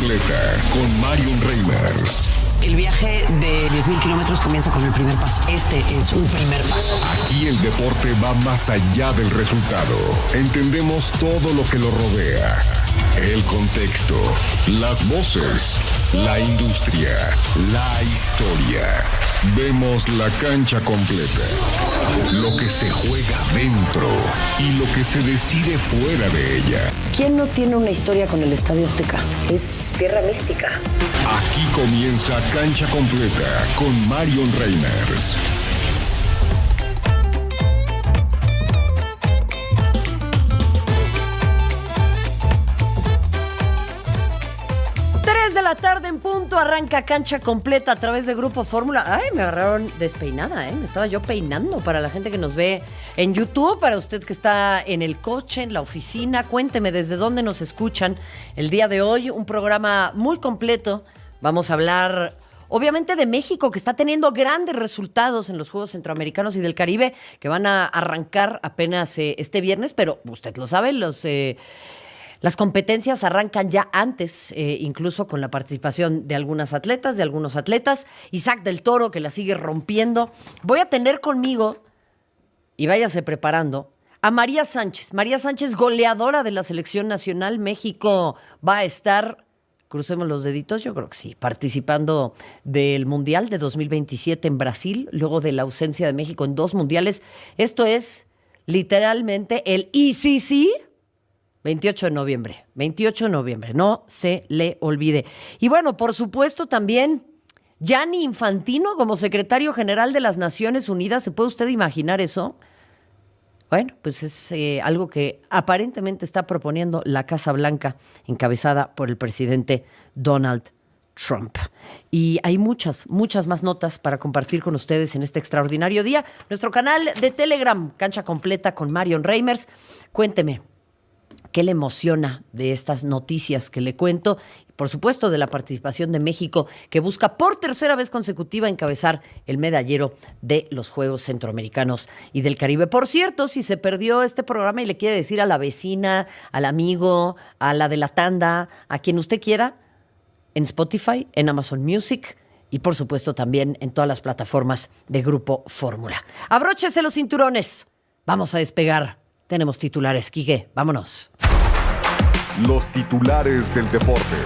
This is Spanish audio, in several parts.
completa con Marion Reimers. El viaje de 10,000 kilómetros comienza con el primer paso. Este es un primer paso. Aquí el deporte va más allá del resultado. Entendemos todo lo que lo rodea. El contexto, las voces, la industria, la historia. Vemos la cancha completa. Lo que se juega dentro y lo que se decide fuera de ella. ¿Quién no tiene una historia con el Estadio Azteca? Es tierra mística. Aquí comienza Cancha Completa con Marion Reimers. De la tarde en punto, arranca Cancha Completa a través de Grupo Fórmula. Ay, me agarraron despeinada, me estaba yo peinando. Para la gente que nos ve en YouTube, para usted que está en el coche, en la oficina, cuénteme desde dónde nos escuchan el día de hoy. Un programa muy completo. Vamos a hablar obviamente de México, que está teniendo grandes resultados en los Juegos Centroamericanos y del Caribe, que van a arrancar apenas este viernes, pero usted lo sabe, las competencias arrancan ya antes, incluso con la participación de algunas atletas, de algunos atletas. Isaac del Toro, que la sigue rompiendo. Voy a tener conmigo, y váyase preparando, a María Sánchez. María Sánchez, goleadora de la Selección Nacional. México va a estar, crucemos los deditos, yo creo que sí, participando del Mundial de 2027 en Brasil, luego de la ausencia de México en 2 mundiales. Esto es literalmente el ICC. 28 de noviembre, no se le olvide. Y bueno, por supuesto también Gianni Infantino como secretario general de las Naciones Unidas. ¿Se puede usted imaginar eso? Bueno, pues es algo que aparentemente está proponiendo la Casa Blanca, encabezada por el presidente Donald Trump. Y hay muchas más notas para compartir con ustedes en este extraordinario día. Nuestro canal de Telegram, Cancha Completa con Marion Reimers. Cuénteme, ¿qué le emociona de estas noticias que le cuento? Por supuesto, de la participación de México, que busca por tercera vez consecutiva encabezar el medallero de los Juegos Centroamericanos y del Caribe. Por cierto, si se perdió este programa y le quiere decir a la vecina, al amigo, a la de la tanda, a quien usted quiera, en Spotify, en Amazon Music y, por supuesto, también en todas las plataformas de Grupo Fórmula. Abróchese los cinturones. Vamos a despegar. Tenemos titulares, Quique, vámonos. Los titulares del deporte.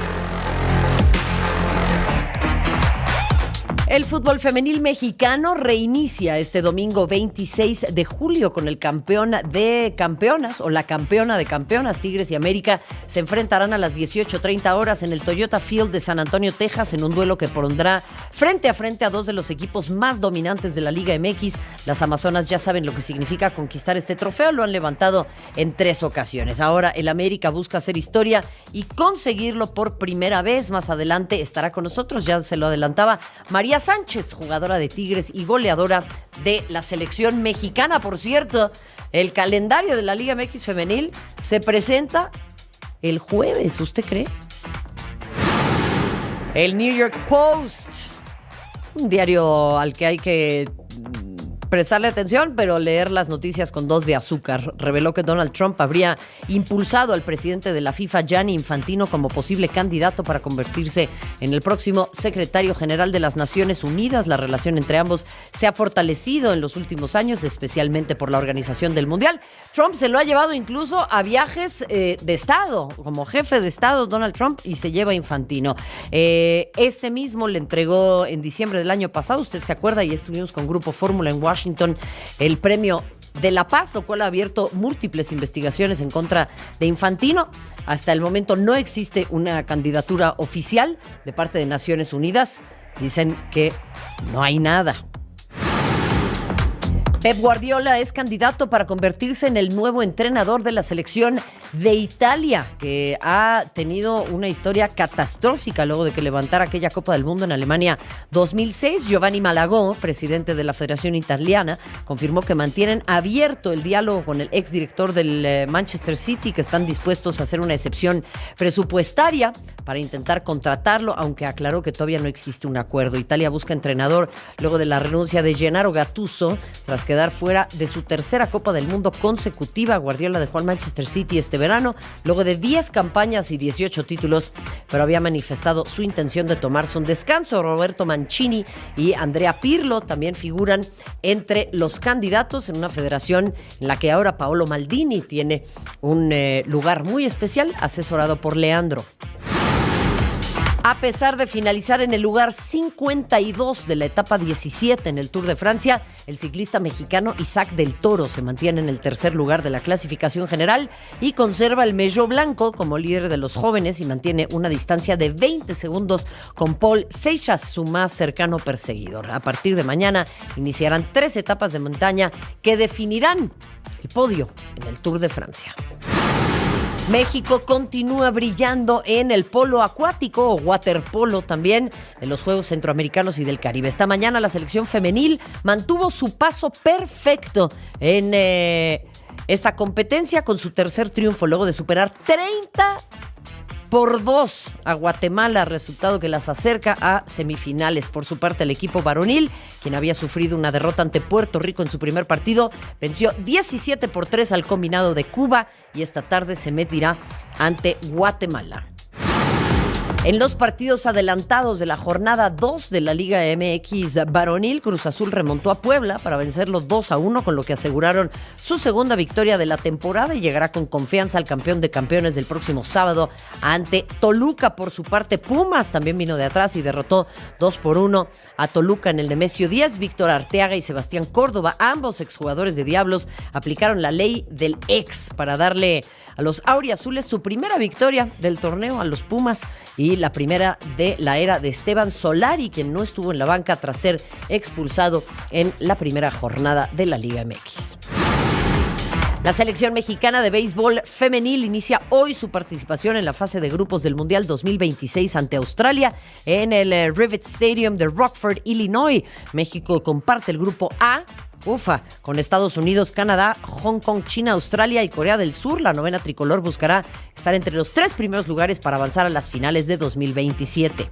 El fútbol femenil mexicano reinicia este domingo 26 de julio con el campeón de campeonas o la campeona de campeonas. Tigres y América se enfrentarán a las 18:30 horas en el Toyota Field de San Antonio, Texas, en un duelo que pondrá frente a 2 de los equipos más dominantes de la Liga MX. Las amazonas ya saben lo que significa conquistar este trofeo, lo han levantado en 3 ocasiones. Ahora el América busca hacer historia y conseguirlo por primera vez. Más adelante estará con nosotros, ya se lo adelantaba, María Sánchez, jugadora de Tigres y goleadora de la selección mexicana. Por cierto, el calendario de la Liga MX femenil se presenta el jueves, ¿usted cree? El New York Post, un diario al que hay que prestarle atención, pero leer las noticias con 2 de azúcar, reveló que Donald Trump habría impulsado al presidente de la FIFA, Gianni Infantino, como posible candidato para convertirse en el próximo secretario general de las Naciones Unidas. La relación entre ambos se ha fortalecido en los últimos años, especialmente por la organización del Mundial. Trump se lo ha llevado incluso a viajes de Estado, como jefe de Estado Donald Trump, y se lleva a Infantino. Este mismo le entregó en diciembre del año pasado, usted se acuerda, y estuvimos con Grupo Fórmula en Washington, el premio de la paz, lo cual ha abierto múltiples investigaciones en contra de Infantino. Hasta el momento no existe una candidatura oficial de parte de Naciones Unidas. Dicen que no hay nada. Pep Guardiola es candidato para convertirse en el nuevo entrenador de la selección de Italia, que ha tenido una historia catastrófica luego de que levantara aquella Copa del Mundo en Alemania 2006. Giovanni Malagò, presidente de la Federación Italiana, confirmó que mantienen abierto el diálogo con el exdirector del Manchester City, que están dispuestos a hacer una excepción presupuestaria para intentar contratarlo, aunque aclaró que todavía no existe un acuerdo. Italia busca entrenador luego de la renuncia de Gennaro Gattuso tras quedar fuera de su tercera Copa del Mundo consecutiva. Guardiola dejó al Manchester City este este verano, luego de 10 campañas y 18 títulos, pero había manifestado su intención de tomarse un descanso. Roberto Mancini y Andrea Pirlo también figuran entre los candidatos en una federación en la que ahora Paolo Maldini tiene un lugar muy especial, asesorado por Leandro. A pesar de finalizar en el lugar 52 de la etapa 17 en el Tour de Francia, el ciclista mexicano Isaac del Toro se mantiene en el tercer lugar de la clasificación general y conserva el maillot blanco como líder de los jóvenes y mantiene una distancia de 20 segundos con Paul Seixas, su más cercano perseguidor. A partir de mañana iniciarán 3 etapas de montaña que definirán el podio en el Tour de Francia. México continúa brillando en el polo acuático o waterpolo también de los Juegos Centroamericanos y del Caribe. Esta mañana la selección femenil mantuvo su paso perfecto en esta competencia con su tercer triunfo luego de superar 30-2 a Guatemala, resultado que las acerca a semifinales. Por su parte, el equipo varonil, quien había sufrido una derrota ante Puerto Rico en su primer partido, venció 17-3 al combinado de Cuba y esta tarde se medirá ante Guatemala. En los partidos adelantados de la jornada 2 de la Liga MX varonil, Cruz Azul remontó a Puebla para vencerlo 2-1, con lo que aseguraron su segunda victoria de la temporada y llegará con confianza al campeón de campeones del próximo sábado ante Toluca. Por su parte, Pumas también vino de atrás y derrotó 2-1 a Toluca en el Nemesio 10. Víctor Arteaga y Sebastián Córdoba, ambos exjugadores de Diablos, aplicaron la ley del ex para darle a los auriazules su primera victoria del torneo a los Pumas y la primera de la era de Esteban Solari, quien no estuvo en la banca tras ser expulsado en la primera jornada de la Liga MX. La selección mexicana de béisbol femenil inicia hoy su participación en la fase de grupos del Mundial 2026 ante Australia en el Rivet Stadium de Rockford, Illinois. México comparte el grupo A con Estados Unidos, Canadá, Hong Kong, China, Australia y Corea del Sur. La novena tricolor buscará estar entre los 3 primeros lugares para avanzar a las finales de 2027.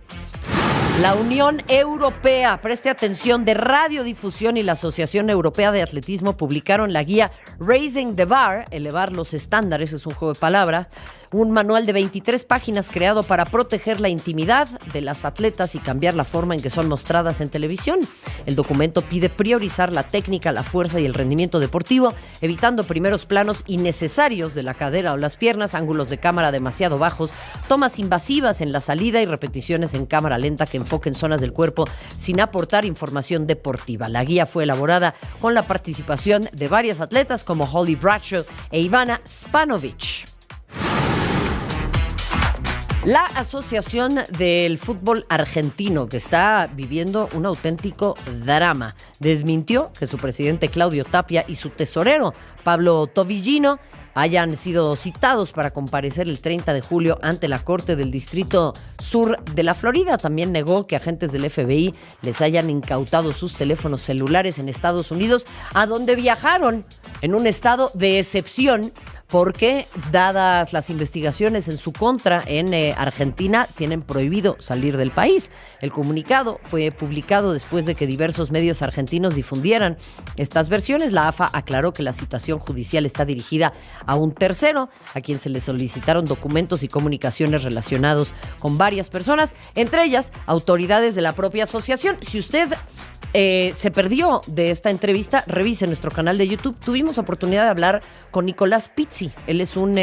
La Unión Europea, preste atención, de Radiodifusión y la Asociación Europea de Atletismo publicaron la guía Raising the Bar, elevar los estándares, es un juego de palabras, un manual de 23 páginas creado para proteger la intimidad de las atletas y cambiar la forma en que son mostradas en televisión. El documento pide priorizar la técnica, la fuerza y el rendimiento deportivo, evitando primeros planos innecesarios de la cadera o las piernas, ángulos de cámara demasiado bajos, tomas invasivas en la salida y repeticiones en cámara lenta que enfoquen zonas del cuerpo sin aportar información deportiva. La guía fue elaborada con la participación de varias atletas como Holly Bradshaw e Ivana Spanovic. La Asociación del Fútbol Argentino, que está viviendo un auténtico drama, desmintió que su presidente Claudio Tapia y su tesorero Pablo Tobillino hayan sido citados para comparecer el 30 de julio ante la Corte del Distrito Sur de la Florida. También negó que agentes del FBI les hayan incautado sus teléfonos celulares en Estados Unidos, a donde viajaron en un estado de excepción porque, dadas las investigaciones en su contra en Argentina, tienen prohibido salir del país. El comunicado fue publicado después de que diversos medios argentinos difundieran estas versiones. La AFA aclaró que la citación judicial está dirigida a un tercero, a quien se le solicitaron documentos y comunicaciones relacionados con varias personas, entre ellas autoridades de la propia asociación. Si usted se perdió de esta entrevista, revise nuestro canal de YouTube. Tuvimos oportunidad de hablar con Nicolás Pizzi. Él es un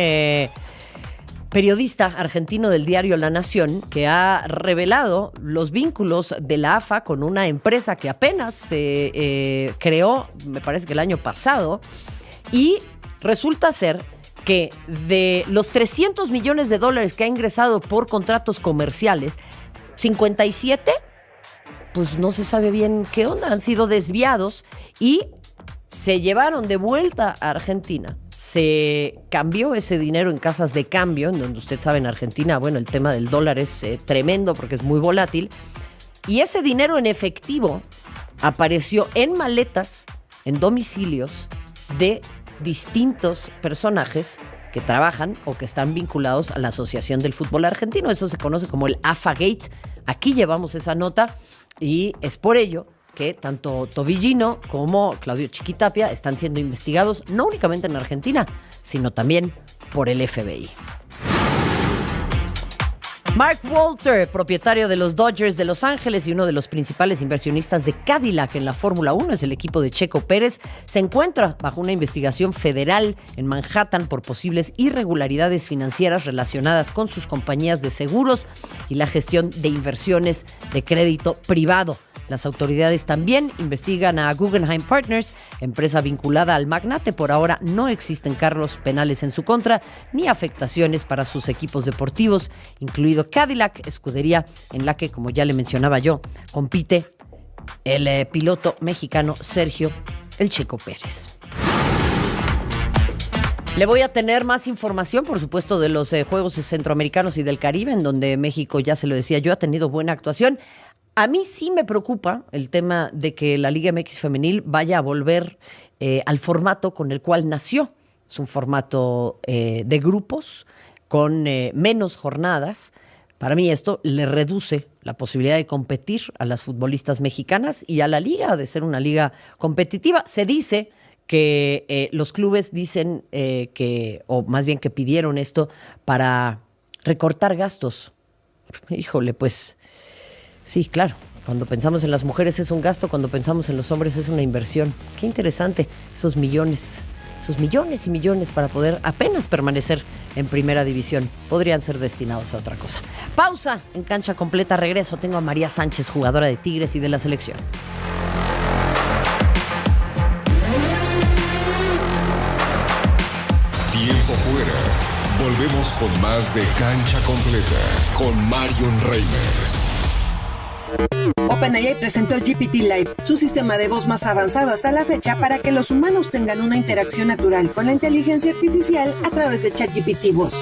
periodista argentino del diario La Nación que ha revelado los vínculos de la AFA con una empresa que apenas se creó, me parece que el año pasado, y resulta ser que de los $300 millones que ha ingresado por contratos comerciales, 57 pues no se sabe bien qué onda, han sido desviados y se llevaron de vuelta a Argentina. Se cambió ese dinero en casas de cambio, en donde usted sabe en Argentina, bueno, el tema del dólar es tremendo porque es muy volátil. Y ese dinero en efectivo apareció en maletas, en domicilios de distintos personajes que trabajan o que están vinculados a la Asociación del Fútbol Argentino. Eso se conoce como el AFA Gate. Aquí llevamos esa nota y es por ello que tanto Tobillino como Claudio Chiquitapia están siendo investigados no únicamente en Argentina, sino también por el FBI. Mark Walter, propietario de los Dodgers de Los Ángeles y uno de los principales inversionistas de Cadillac en la Fórmula 1, es el equipo de Checo Pérez, se encuentra bajo una investigación federal en Manhattan por posibles irregularidades financieras relacionadas con sus compañías de seguros y la gestión de inversiones de crédito privado. Las autoridades también investigan a Guggenheim Partners, empresa vinculada al magnate. Por ahora no existen cargos penales en su contra ni afectaciones para sus equipos deportivos, incluido Cadillac, escudería en la que, como ya le mencionaba yo, compite el piloto mexicano Sergio El Checo Pérez. Le voy a tener más información, por supuesto, de los Juegos Centroamericanos y del Caribe, en donde México, ya se lo decía yo, ha tenido buena actuación. A mí sí me preocupa el tema de que la Liga MX Femenil vaya a volver al formato con el cual nació. Es un formato de grupos con menos jornadas. Para mí esto le reduce la posibilidad de competir a las futbolistas mexicanas y a la liga, de ser una liga competitiva. Se dice que los clubes dicen o más bien que pidieron esto para recortar gastos. Híjole, pues sí, claro. Cuando pensamos en las mujeres es un gasto, cuando pensamos en los hombres es una inversión. Qué interesante, esos millones y millones para poder apenas permanecer en primera división. Podrían ser destinados a otra cosa. Pausa en Cancha Completa, regreso. Tengo a María Sánchez, jugadora de Tigres y de la selección. Tiempo fuera. Volvemos con más de Cancha Completa con Marion Reimers. OpenAI presentó GPT Live, su sistema de voz más avanzado hasta la fecha para que los humanos tengan una interacción natural con la inteligencia artificial a través de ChatGPT Voz.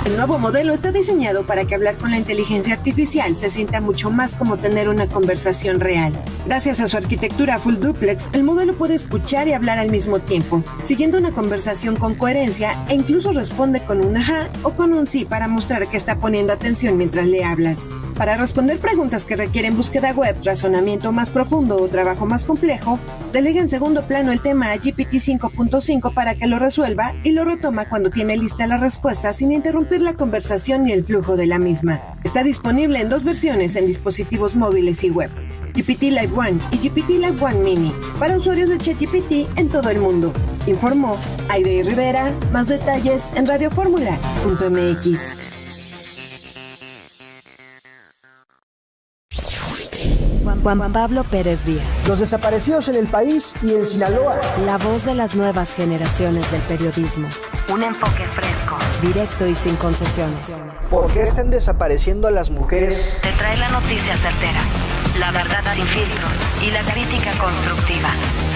El nuevo modelo está diseñado para que hablar con la inteligencia artificial se sienta mucho más como tener una conversación real. Gracias a su arquitectura full duplex, el modelo puede escuchar y hablar al mismo tiempo, siguiendo una conversación con coherencia e incluso responde con un ajá o con un sí para mostrar que está poniendo atención mientras le hablas. Para responder preguntas que requieren búsqueda web, razonamiento más profundo o trabajo más complejo, delega en segundo plano el tema a GPT 5.5 para que lo resuelva y lo retoma cuando tiene lista la respuesta sin interrumpir la conversación ni el flujo de la misma. Está disponible en 2 versiones en dispositivos móviles y web: GPT Live One y GPT Live One Mini, para usuarios de ChatGPT en todo el mundo. Informó Aide Rivera. Más detalles en radioformula.mx. Juan Pablo Pérez Díaz. Los desaparecidos en el país y en Sinaloa. La voz de las nuevas generaciones del periodismo. Un enfoque fresco, directo y sin concesiones. ¿Por qué están desapareciendo a las mujeres? Te trae la noticia certera, la verdad sin filtros y la crítica constructiva.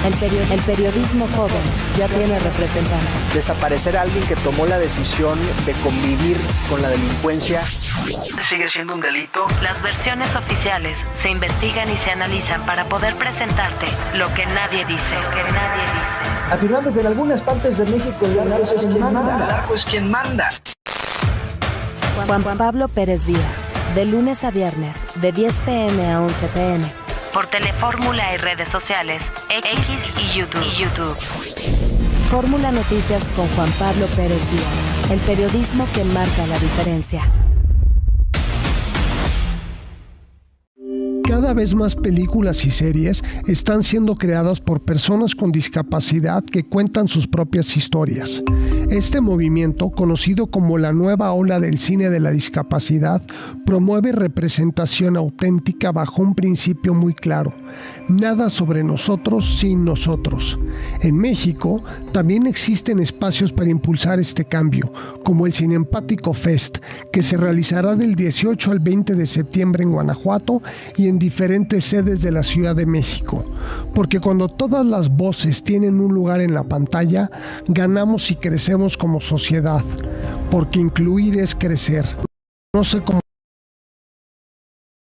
El periodismo joven ya tiene representante. Desaparecer a alguien que tomó la decisión de convivir con la delincuencia sigue siendo un delito. Las versiones oficiales se investigan y se analizan para poder presentarte lo que nadie dice. Afirmando que en algunas partes de México el narco es quien manda. El narco es quien manda. Juan Pablo Pérez Díaz, de lunes a viernes, de 10 p.m. a 11 p.m. Por Telefórmula y redes sociales, X y YouTube. Fórmula Noticias con Juan Pablo Pérez Díaz, el periodismo que marca la diferencia. Cada vez más películas y series están siendo creadas por personas con discapacidad que cuentan sus propias historias. Este movimiento, conocido como la nueva ola del cine de la discapacidad, promueve representación auténtica bajo un principio muy claro: nada sobre nosotros sin nosotros. En México también existen espacios para impulsar este cambio, como el Cinempático Fest, que se realizará del 18 al 20 de septiembre en Guanajuato y en diferentes sedes de la Ciudad de México. Porque cuando todas las voces tienen un lugar en la pantalla, ganamos y crecemos como sociedad. Porque incluir es crecer. No sé cómo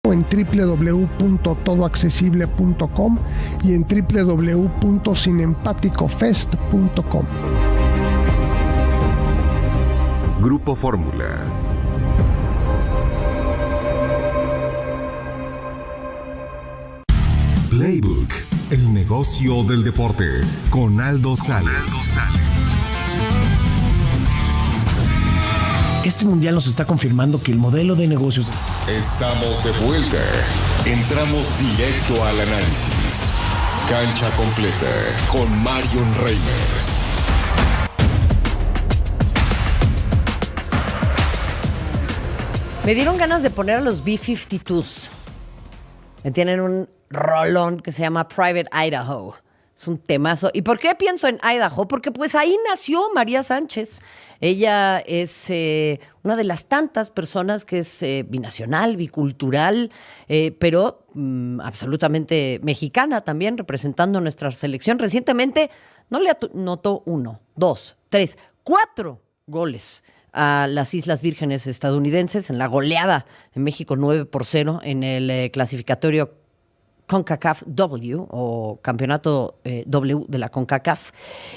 en www.todoaccesible.com y en www.cinempaticofest.com. Grupo Fórmula. Playbook. negocio del deporte con Aldo Sales. Este mundial nos está confirmando que el modelo de negocios... Estamos de vuelta. Entramos directo al análisis. Cancha completa con Marion Reimers. Me dieron ganas de poner a los B-52s. Tienen un rolón que se llama Private Idaho. Es un temazo. ¿Y por qué pienso en Idaho? Porque pues ahí nació María Sánchez. Ella es una de las tantas personas que es binacional, bicultural, pero absolutamente mexicana también, representando nuestra selección. Recientemente no le anotó 1, 2, 3, 4 goles a las Islas Vírgenes estadounidenses en la goleada en México 9-0 en el clasificatorio CONCACAF W o campeonato W de la CONCACAF.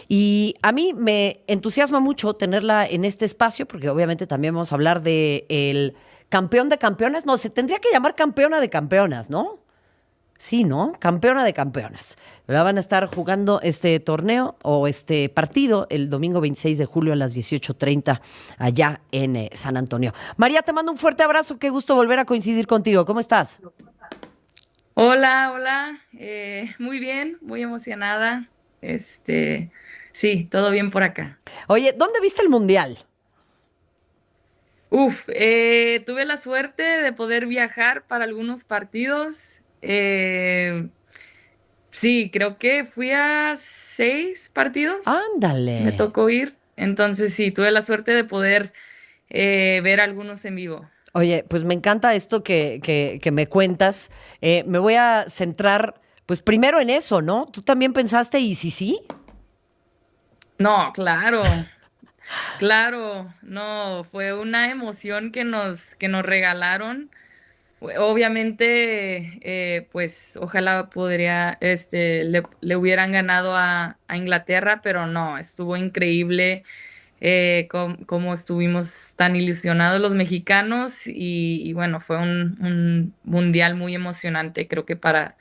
Y a mí me entusiasma mucho tenerla en este espacio porque obviamente también vamos a hablar de el campeón de campeonas. No, se tendría que llamar campeona de campeonas, ¿no? Sí, ¿no? Campeona de campeonas. Van a estar jugando este torneo o este partido el domingo 26 de julio a las 18:30 allá en San Antonio. María, te mando un fuerte abrazo. Qué gusto volver a coincidir contigo. ¿Cómo estás? Hola. Muy bien, muy emocionada. Sí, todo bien por acá. Oye, ¿dónde viste el Mundial? Tuve la suerte de poder viajar para algunos partidos. Sí, creo que fui a 6 partidos. ¡Ándale! Me tocó ir. Entonces sí, tuve la suerte de poder ver algunos en vivo. Oye, pues me encanta esto que me cuentas. Me voy a centrar, pues primero en eso, ¿no? ¿Tú también pensaste y sí? No, claro. Claro, no, fue una emoción que nos regalaron. Obviamente, pues ojalá le hubieran ganado a Inglaterra, pero no, estuvo increíble cómo estuvimos tan ilusionados los mexicanos y bueno, fue un mundial muy emocionante, creo que para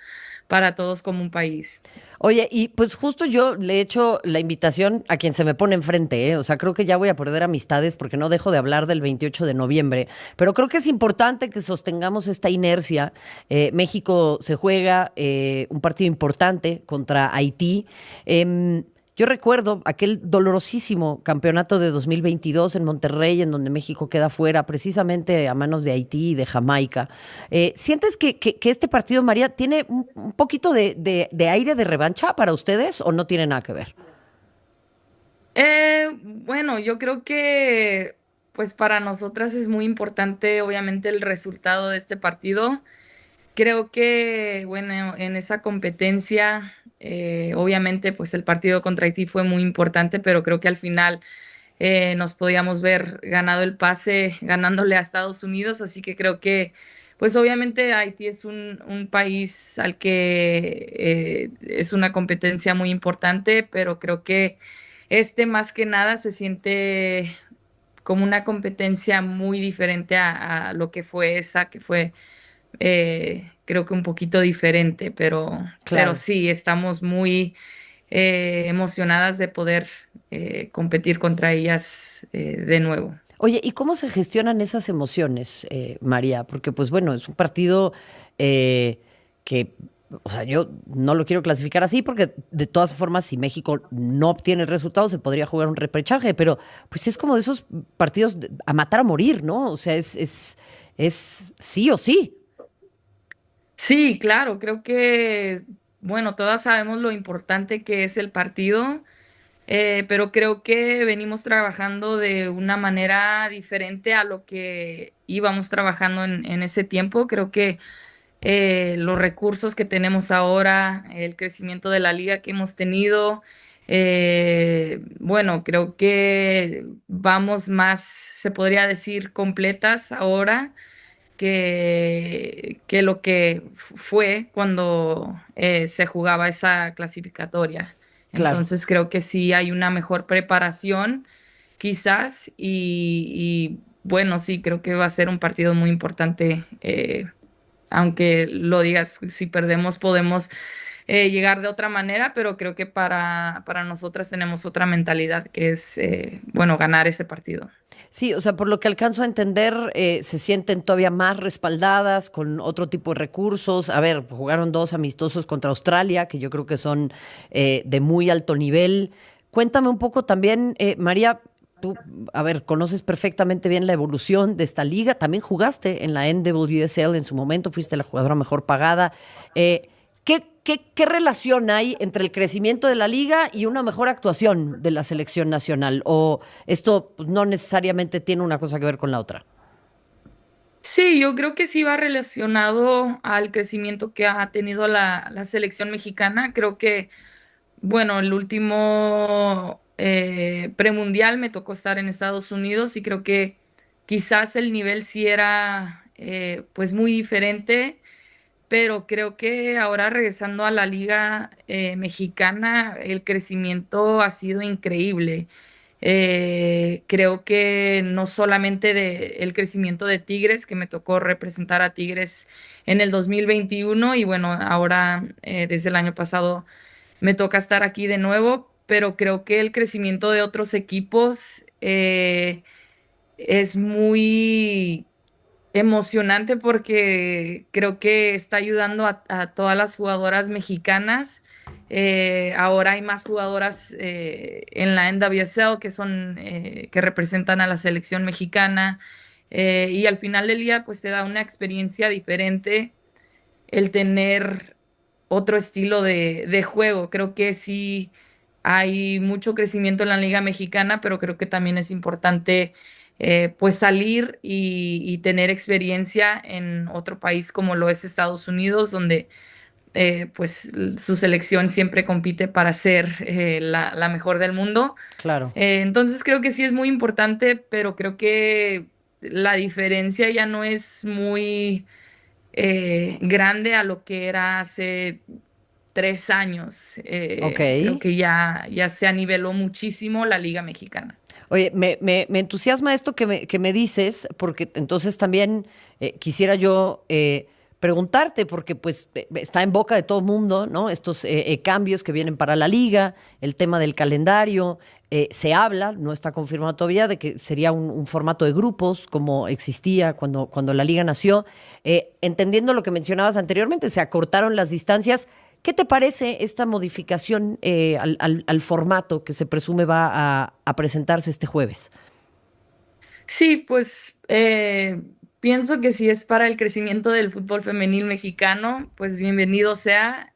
todos como un país. Oye, y pues justo yo le he hecho la invitación a quien se me pone enfrente, ¿eh? O sea, creo que ya voy a perder amistades porque no dejo de hablar del 28 de noviembre, pero creo que es importante que sostengamos esta inercia. México se juega un partido importante contra Haití. Yo recuerdo aquel dolorosísimo campeonato de 2022 en Monterrey, en donde México queda fuera precisamente a manos de Haití y de Jamaica. ¿Sientes que este partido, María, tiene un poquito de aire de revancha para ustedes o no tiene nada que ver? Bueno, yo creo que pues para nosotras es muy importante obviamente el resultado de este partido. Creo que, bueno, en esa competencia, obviamente, pues el partido contra Haití fue muy importante, pero creo que al final nos podíamos ver ganado el pase, ganándole a Estados Unidos, así que creo que, pues obviamente Haití es un país al que es una competencia muy importante, pero creo que más que nada se siente como una competencia muy diferente a lo que fue esa, que fue creo que un poquito diferente, pero sí, estamos muy emocionadas de poder competir contra ellas de nuevo. Oye, ¿y cómo se gestionan esas emociones, María? Porque, pues bueno, es un partido que, o sea, yo no lo quiero clasificar así porque de todas formas, si México no obtiene el resultado, se podría jugar un repechaje, pero pues es como de esos partidos a matar a morir, ¿no? O sea, es sí o sí. Sí, claro, creo que, bueno, todas sabemos lo importante que es el partido, pero creo que venimos trabajando de una manera diferente a lo que íbamos trabajando en ese tiempo. Creo que los recursos que tenemos ahora, el crecimiento de la liga que hemos tenido, bueno, creo que vamos más, se podría decir, completas ahora que lo que fue cuando se jugaba esa clasificatoria. Claro. Entonces creo que sí hay una mejor preparación quizás y bueno, sí, creo que va a ser un partido muy importante. Aunque lo digas, si perdemos podemos llegar de otra manera, pero creo que para nosotras tenemos otra mentalidad que es, bueno, ganar ese partido. Sí, o sea, por lo que alcanzo a entender, se sienten todavía más respaldadas con otro tipo de recursos. A ver, jugaron 2 amistosos contra Australia, que yo creo que son de muy alto nivel. Cuéntame un poco también, María, tú, a ver, conoces perfectamente bien la evolución de esta liga. También jugaste en la NWSL en su momento, fuiste la jugadora mejor pagada. ¿Qué relación hay entre el crecimiento de la liga y una mejor actuación de la selección nacional? ¿O esto pues, no necesariamente tiene una cosa que ver con la otra? Sí, yo creo que sí va relacionado al crecimiento que ha tenido la selección mexicana. Creo que, bueno, el último premundial me tocó estar en Estados Unidos y creo que quizás el nivel sí era pues muy diferente, pero creo que ahora regresando a la liga mexicana, el crecimiento ha sido increíble. Creo que no solamente el crecimiento de Tigres, que me tocó representar a Tigres en el 2021 y bueno, ahora desde el año pasado me toca estar aquí de nuevo, pero creo que el crecimiento de otros equipos es muy emocionante porque creo que está ayudando a todas las jugadoras mexicanas. Ahora hay más jugadoras en la NWSL que son que representan a la selección mexicana y al final del día pues te da una experiencia diferente el tener otro estilo de juego. Creo que sí hay mucho crecimiento en la Liga Mexicana, pero creo que también es importante pues salir y tener experiencia en otro país como lo es Estados Unidos, donde pues su selección siempre compite para ser la mejor del mundo. Claro. Entonces creo que sí es muy importante, pero creo que la diferencia ya no es muy grande a lo que era hace 3 años. Ok. Creo que ya se aniveló muchísimo la Liga Mexicana. Oye, me entusiasma esto que me dices, porque entonces también quisiera yo preguntarte, porque pues está en boca de todo el mundo, ¿no? Estos cambios que vienen para la liga, el tema del calendario, se habla, no está confirmado todavía, de que sería un formato de grupos, como existía cuando la liga nació. Entendiendo lo que mencionabas anteriormente, se acortaron las distancias. ¿Qué te parece esta modificación al formato que se presume va a presentarse este jueves? Sí, pues pienso que si es para el crecimiento del fútbol femenil mexicano, pues bienvenido sea.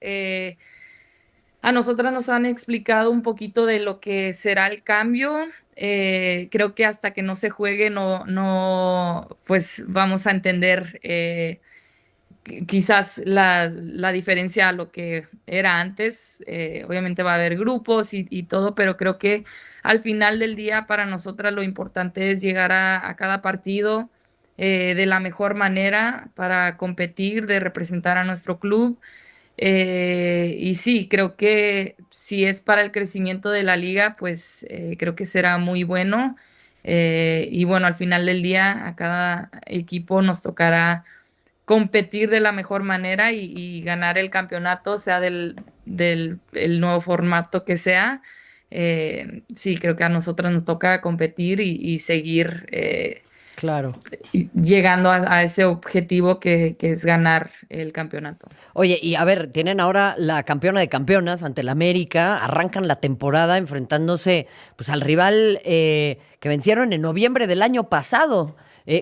A nosotras nos han explicado un poquito de lo que será el cambio. Creo que hasta que no se juegue no, pues vamos a entender quizás la diferencia a lo que era antes. Obviamente va a haber grupos y todo, pero creo que al final del día para nosotras lo importante es llegar a cada partido de la mejor manera para competir, de representar a nuestro club. Y sí, creo que si es para el crecimiento de la liga, pues creo que será muy bueno. Y bueno, al final del día a cada equipo nos tocará competir de la mejor manera y ganar el campeonato, sea del el nuevo formato que sea. Sí, creo que a nosotros nos toca competir y seguir Claro. llegando a ese objetivo que es ganar el campeonato. Oye, y a ver, tienen ahora la campeona de campeonas ante el América, arrancan la temporada enfrentándose pues al rival que vencieron en noviembre del año pasado.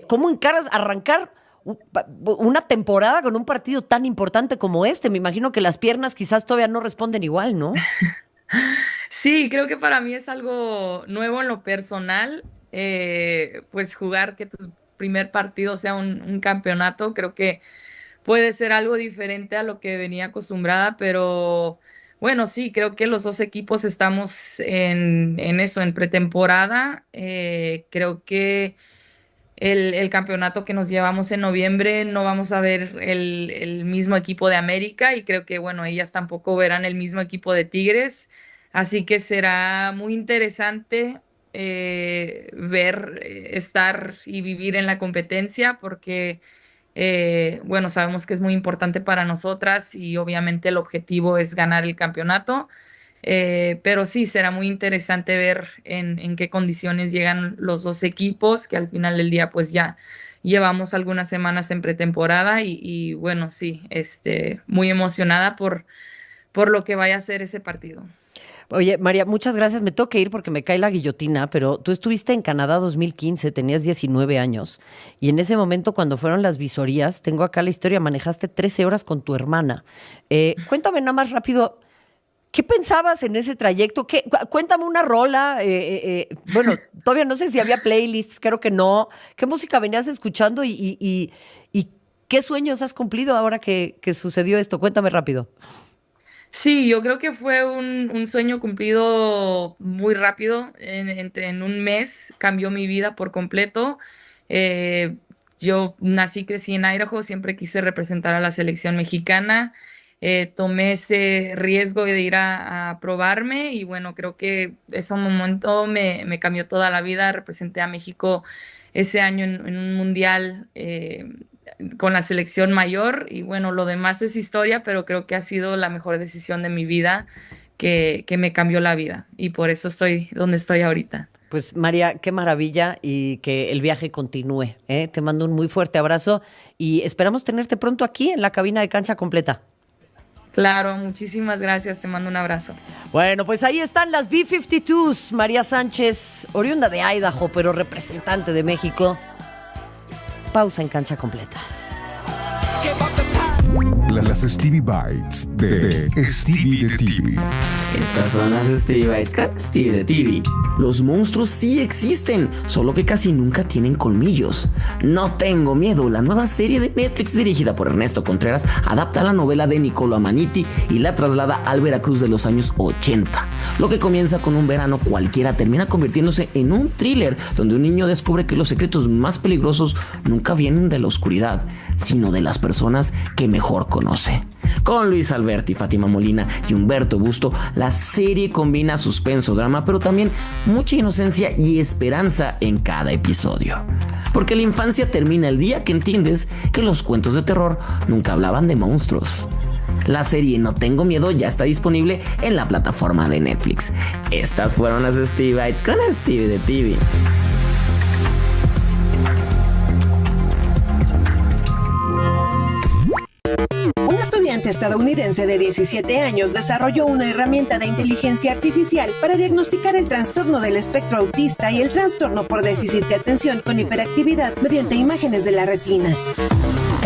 ¿Cómo encaras arrancar una temporada con un partido tan importante como este? Me imagino que las piernas quizás todavía no responden igual, ¿no? Sí, creo que para mí es algo nuevo en lo personal, pues jugar que tu primer partido sea un campeonato, creo que puede ser algo diferente a lo que venía acostumbrada, pero bueno, sí, creo que los dos equipos estamos en eso, en pretemporada. Creo que el campeonato que nos llevamos en noviembre no vamos a ver el mismo equipo de América y creo que, bueno, ellas tampoco verán el mismo equipo de Tigres, así que será muy interesante ver, estar y vivir en la competencia porque Bueno, sabemos que es muy importante para nosotras y obviamente el objetivo es ganar el campeonato. Pero sí, será muy interesante ver en qué condiciones llegan los dos equipos, que al final del día pues ya llevamos algunas semanas en pretemporada y bueno, sí, muy emocionada por lo que vaya a ser ese partido. Oye, María, muchas gracias. Me tengo que ir porque me cae la guillotina, pero tú estuviste en Canadá 2015, tenías 19 años, y en ese momento cuando fueron las visorías, tengo acá la historia, manejaste 13 horas con tu hermana. Cuéntame nada más rápido, ¿qué pensabas en ese trayecto? Cuéntame una rola. Bueno, todavía no sé si había playlists, creo que no. ¿Qué música venías escuchando y qué sueños has cumplido ahora que sucedió esto? Cuéntame rápido. Sí, yo creo que fue un sueño cumplido muy rápido. En un mes cambió mi vida por completo. Yo nací, crecí en Idaho, siempre quise representar a la selección mexicana. Tomé ese riesgo de ir a probarme y bueno, creo que ese momento me cambió toda la vida. Representé a México ese año en un mundial con la selección mayor y bueno, lo demás es historia, pero creo que ha sido la mejor decisión de mi vida que me cambió la vida y por eso estoy donde estoy ahorita. Pues María, qué maravilla y que el viaje continúe, ¿eh? Te mando un muy fuerte abrazo y esperamos tenerte pronto aquí en la cabina de Cancha Completa. Claro, muchísimas gracias, te mando un abrazo. Bueno, pues ahí están las B-52s. María Sánchez, oriunda de Idaho, pero representante de México. Pausa en Cancha Completa. Las Stevie Bites de Stevie de TV. Estas son las Stevie Bites con Stevie de TV. Los monstruos sí existen, solo que casi nunca tienen colmillos. No tengo miedo, la nueva serie de Netflix dirigida por Ernesto Contreras adapta la novela de Niccolo Amaniti y la traslada al Veracruz de los años 80. Lo que comienza con un verano cualquiera termina convirtiéndose en un thriller donde un niño descubre que los secretos más peligrosos nunca vienen de la oscuridad, sino de las personas que mejor conoce. Con Luis Alberti, Fátima Molina y Humberto Busto, la serie combina suspenso, drama, pero también mucha inocencia y esperanza en cada episodio. Porque la infancia termina el día que entiendes que los cuentos de terror nunca hablaban de monstruos. La serie No Tengo Miedo ya está disponible en la plataforma de Netflix. Estas fueron las Stevie Bites con Stevie de TV. Un estudiante estadounidense de 17 años desarrolló una herramienta de inteligencia artificial para diagnosticar el trastorno del espectro autista y el trastorno por déficit de atención con hiperactividad mediante imágenes de la retina.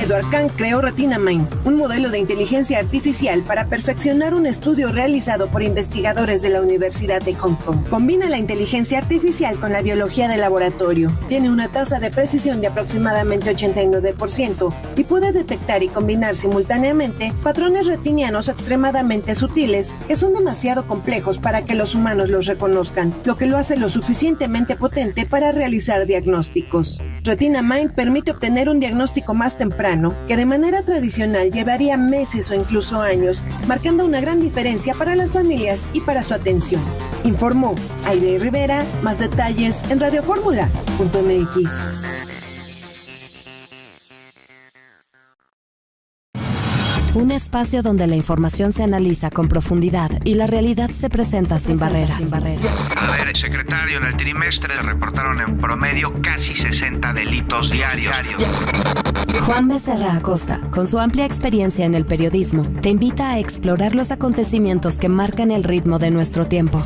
Edward Kang creó RetinaMind, un modelo de inteligencia artificial para perfeccionar un estudio realizado por investigadores de la Universidad de Hong Kong. Combina la inteligencia artificial con la biología de laboratorio. Tiene una tasa de precisión de aproximadamente 89% y puede detectar y combinar simultáneamente patrones retinianos extremadamente sutiles que son demasiado complejos para que los humanos los reconozcan, lo que lo hace lo suficientemente potente para realizar diagnósticos. RetinaMind permite obtener un diagnóstico más temprano que de manera tradicional llevaría meses o incluso años, marcando una gran diferencia para las familias y para su atención. Informó Aide Rivera. Más detalles en radioformula.mx. Un espacio donde la información se analiza con profundidad y la realidad se presenta sin barreras. A ver, secretario, en el trimestre reportaron en promedio casi 60 delitos diarios. Juan Becerra Acosta, con su amplia experiencia en el periodismo, te invita a explorar los acontecimientos que marcan el ritmo de nuestro tiempo.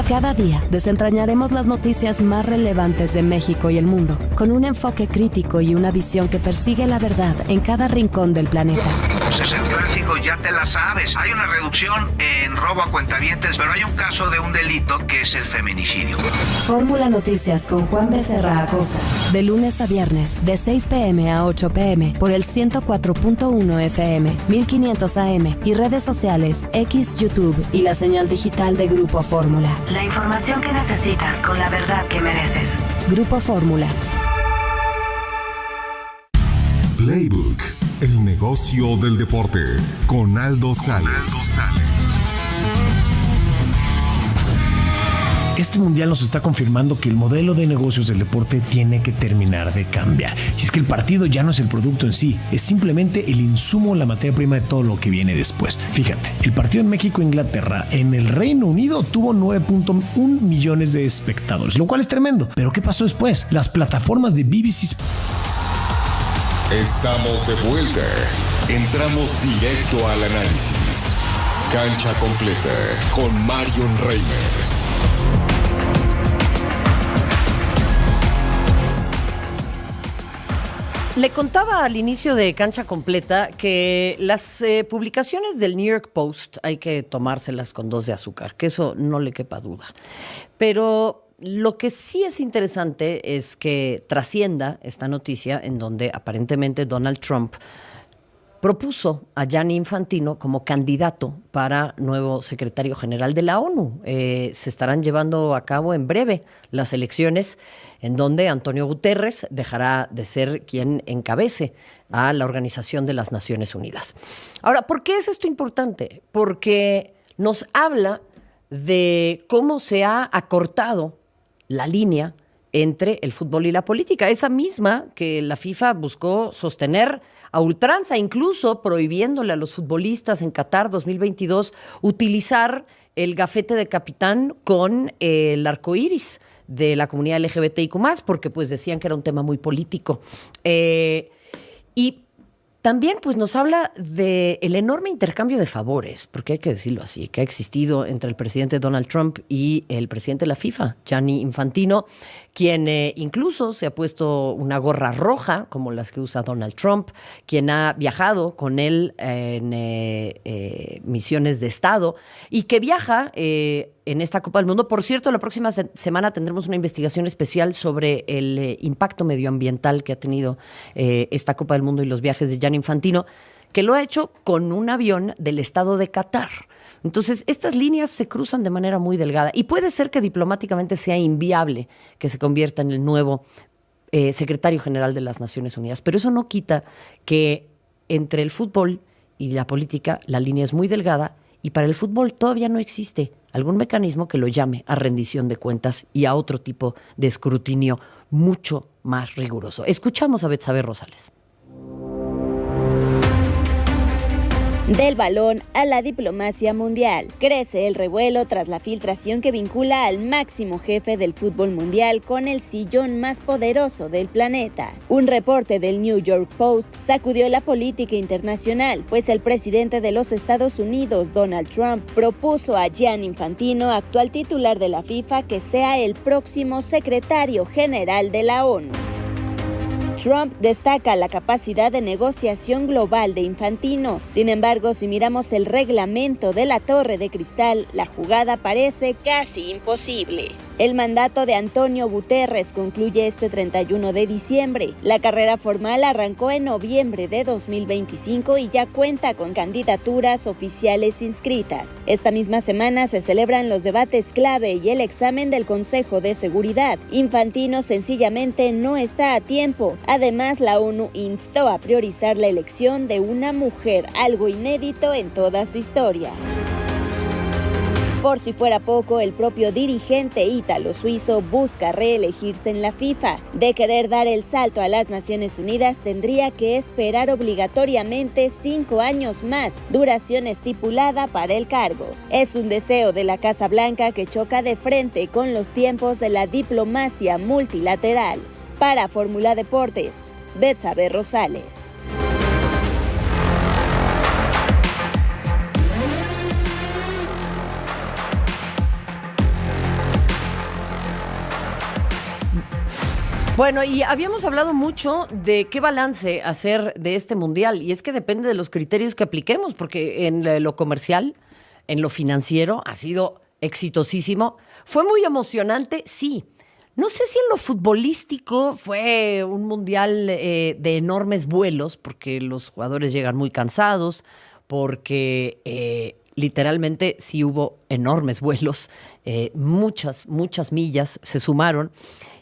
Cada día desentrañaremos las noticias más relevantes de México y el mundo, con un enfoque crítico y una visión que persigue la verdad en cada rincón del planeta. Entonces el clásico ya te la sabes. Hay una reducción en robo a cuentavientes, pero hay un caso de un delito que es el feminicidio. Fórmula Noticias con Juan Becerra Acosta, de lunes a viernes, de 6 p.m. a 8 p.m. por el 104.1 FM, 1500 AM y redes sociales X, YouTube y la señal digital de Grupo Fórmula. La información que necesitas con la verdad que mereces. Grupo Fórmula. Playbook, el negocio del deporte, con Aldo Sales. Este mundial nos está confirmando que el modelo de negocios del deporte tiene que terminar de cambiar. Y es que el partido ya no es el producto en sí, es simplemente el insumo, la materia prima de todo lo que viene después. Fíjate, el partido en México-Inglaterra en el Reino Unido tuvo 9.1 millones de espectadores, lo cual es tremendo. Pero ¿qué pasó después? Las plataformas de BBC Estamos de vuelta. Entramos directo al análisis. Cancha completa con Marion Reimers. Le contaba al inicio de Cancha Completa que las publicaciones del New York Post hay que tomárselas con 2 de azúcar, que eso no le quepa duda. Pero lo que sí es interesante es que trascienda esta noticia en donde aparentemente Donald Trump propuso a Gianni Infantino como candidato para nuevo secretario general de la ONU. Se estarán llevando a cabo en breve las elecciones en donde Antonio Guterres dejará de ser quien encabece a la Organización de las Naciones Unidas. Ahora, ¿por qué es esto importante? Porque nos habla de cómo se ha acortado la línea entre el fútbol y la política, esa misma que la FIFA buscó sostener a ultranza, incluso prohibiéndole a los futbolistas en Qatar 2022 utilizar el gafete de capitán con el arco iris de la comunidad LGBTIQ+, porque pues decían que era un tema muy político. Y también pues nos habla del enorme intercambio de favores, porque hay que decirlo así, que ha existido entre el presidente Donald Trump y el presidente de la FIFA, Gianni Infantino, quien incluso se ha puesto una gorra roja, como las que usa Donald Trump, quien ha viajado con él en misiones de Estado y que viaja en esta Copa del Mundo. Por cierto, la próxima semana tendremos una investigación especial sobre el impacto medioambiental que ha tenido esta Copa del Mundo y los viajes de Gianni Infantino, que lo ha hecho con un avión del Estado de Qatar. Entonces, estas líneas se cruzan de manera muy delgada y puede ser que diplomáticamente sea inviable que se convierta en el nuevo secretario general de las Naciones Unidas. Pero eso no quita que entre el fútbol y la política la línea es muy delgada y para el fútbol todavía no existe algún mecanismo que lo llame a rendición de cuentas y a otro tipo de escrutinio mucho más riguroso. Escuchamos a Betsabe Rosales. Del balón a la diplomacia mundial. Crece el revuelo tras la filtración que vincula al máximo jefe del fútbol mundial con el sillón más poderoso del planeta. Un reporte del New York Post sacudió la política internacional, pues el presidente de los Estados Unidos, Donald Trump, propuso a Gianni Infantino, actual titular de la FIFA, que sea el próximo secretario general de la ONU. Trump destaca la capacidad de negociación global de Infantino. Sin embargo, si miramos el reglamento de la Torre de Cristal, la jugada parece casi imposible. El mandato de Antonio Guterres concluye este 31 de diciembre. La carrera formal arrancó en noviembre de 2025 y ya cuenta con candidaturas oficiales inscritas. Esta misma semana se celebran los debates clave y el examen del Consejo de Seguridad. Infantino sencillamente no está a tiempo. Además, la ONU instó a priorizar la elección de una mujer, algo inédito en toda su historia. Por si fuera poco, el propio dirigente ítalo-suizo busca reelegirse en la FIFA. De querer dar el salto a las Naciones Unidas, tendría que esperar obligatoriamente 5 años más, duración estipulada para el cargo. Es un deseo de la Casa Blanca que choca de frente con los tiempos de la diplomacia multilateral. Para Fórmula Deportes, Betsabe Rosales. Bueno, y habíamos hablado mucho de qué balance hacer de este mundial, y es que depende de los criterios que apliquemos, porque en lo comercial, en lo financiero, ha sido exitosísimo. Fue muy emocionante, sí. No sé si en lo futbolístico fue un mundial de enormes vuelos, porque los jugadores llegan muy cansados, porque literalmente sí hubo enormes vuelos, muchas millas se sumaron.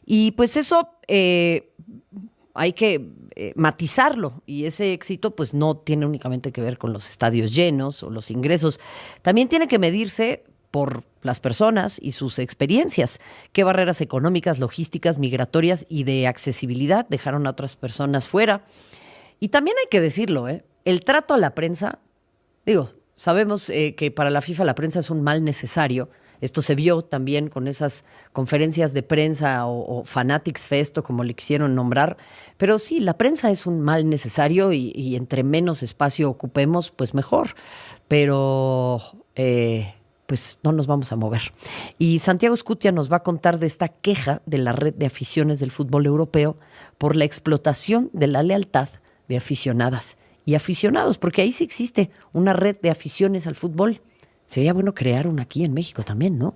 Y pues eso hay que matizarlo, y ese éxito pues no tiene únicamente que ver con los estadios llenos o los ingresos, también tiene que medirse por las personas y sus experiencias. ¿Qué barreras económicas, logísticas, migratorias y de accesibilidad dejaron a otras personas fuera? Y también hay que decirlo, el trato a la prensa, sabemos que para la FIFA la prensa es un mal necesario. Esto se vio también con esas conferencias de prensa o Fanatics Fest, o como le quisieron nombrar. Pero sí, la prensa es un mal necesario y entre menos espacio ocupemos, pues mejor. Pero pues no nos vamos a mover. Y Santiago Escutia nos va a contar de esta queja de la red de aficiones del fútbol europeo por la explotación de la lealtad de aficionadas y aficionados, porque ahí sí existe una red de aficiones al fútbol. Sería bueno crear una aquí en México también, ¿no?